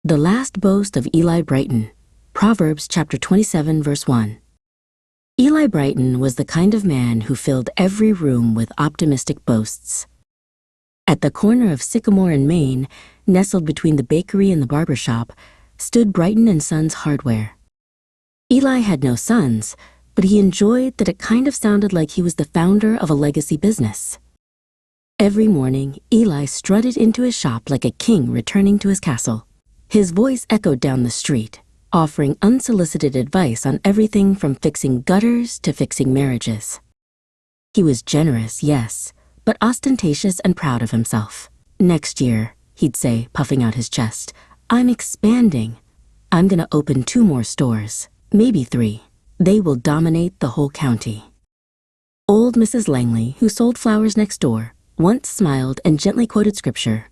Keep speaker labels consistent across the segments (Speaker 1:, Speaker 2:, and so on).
Speaker 1: The Last Boast of Eli Brighton, Proverbs chapter 27, verse 1. Eli Brighton was the kind of man who filled every room with optimistic boasts. At the corner of Sycamore and Main, nestled between the bakery and the barber shop, stood Brighton and Sons Hardware. Eli had no sons, but he enjoyed that it kind of sounded like he was the founder of a legacy business. Every morning, Eli strutted into his shop like a king returning to his castle. His voice echoed down the street, offering unsolicited advice on everything from fixing gutters to fixing marriages. He was generous, yes, but ostentatious and proud of himself. "Next year," he'd say, puffing out his chest, "I'm expanding. I'm gonna open 2 more stores, maybe 3. They will dominate the whole county." Old Mrs. Langley, who sold flowers next door, once smiled and gently quoted scripture.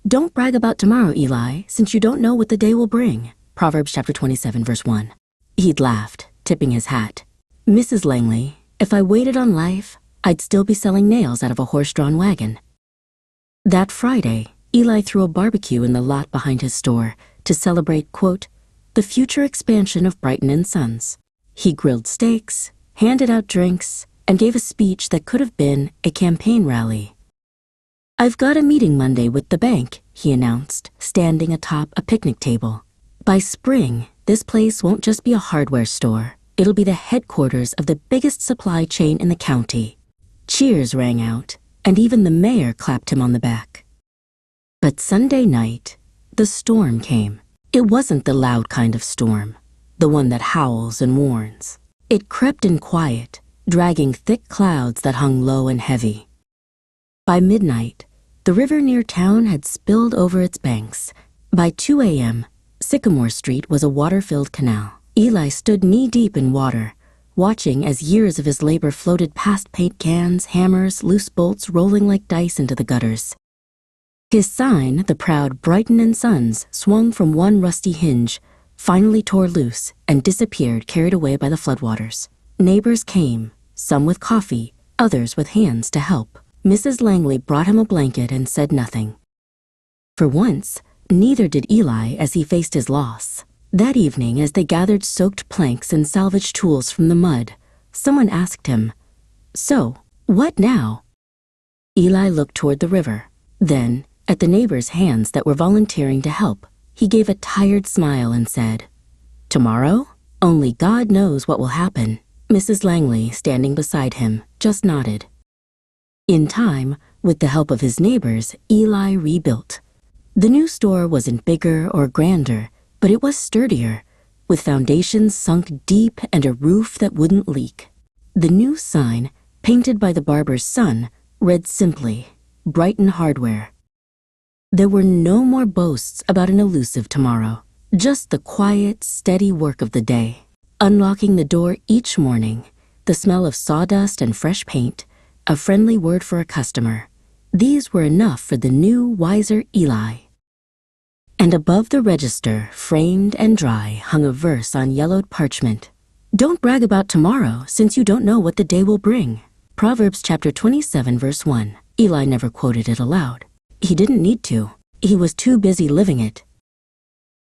Speaker 1: "Don't brag about tomorrow, Eli, since you don't know what the day will bring." Proverbs chapter 27, verse 1. He'd laughed, tipping his hat. "Mrs. Langley, if I waited on life, I'd still be selling nails out of a horse-drawn wagon." That Friday, Eli threw a barbecue in the lot behind his store to celebrate, quote, "the future expansion of Brighton and Sons." He grilled steaks, handed out drinks, and gave a speech that could have been a campaign rally. "I've got a meeting Monday with the bank," he announced, standing atop a picnic table. "By spring, this place won't just be a hardware store. It'll be the headquarters of the biggest supply chain in the county." Cheers rang out, and even the mayor clapped him on the back. But Sunday night, the storm came. It wasn't the loud kind of storm, the one that howls and warns. It crept in quiet, dragging thick clouds that hung low and heavy. By midnight, the river near town had spilled over its banks. By 2 a.m., Sycamore Street was a water-filled canal. Eli stood knee-deep in water, watching as years of his labor floated past paint cans, hammers, loose bolts rolling like dice into the gutters. His sign, the proud Brighton and Sons, swung from one rusty hinge, finally tore loose and disappeared, carried away by the floodwaters. Neighbors came, some with coffee, others with hands to help. Mrs. Langley brought him a blanket and said nothing. For once, neither did Eli as he faced his loss. That evening, as they gathered soaked planks and salvaged tools from the mud, someone asked him, "So, what now?" Eli looked toward the river. Then, at the neighbors' hands that were volunteering to help, he gave a tired smile and said, "Tomorrow? Only God knows what will happen." Mrs. Langley, standing beside him, just nodded. In time, with the help of his neighbors, Eli rebuilt. The new store wasn't bigger or grander, but it was sturdier, with foundations sunk deep and a roof that wouldn't leak. The new sign, painted by the barber's son, read simply, "Brighton Hardware." There were no more boasts about an elusive tomorrow, just the quiet, steady work of the day. Unlocking the door each morning, the smell of sawdust and fresh paint, a friendly word for a customer. These were enough for the new, wiser Eli. And above the register, framed and dry, hung a verse on yellowed parchment. "Don't brag about tomorrow, since you don't know what the day will bring." Proverbs chapter 27, verse 1. Eli never quoted it aloud. He didn't need to. He was too busy living it.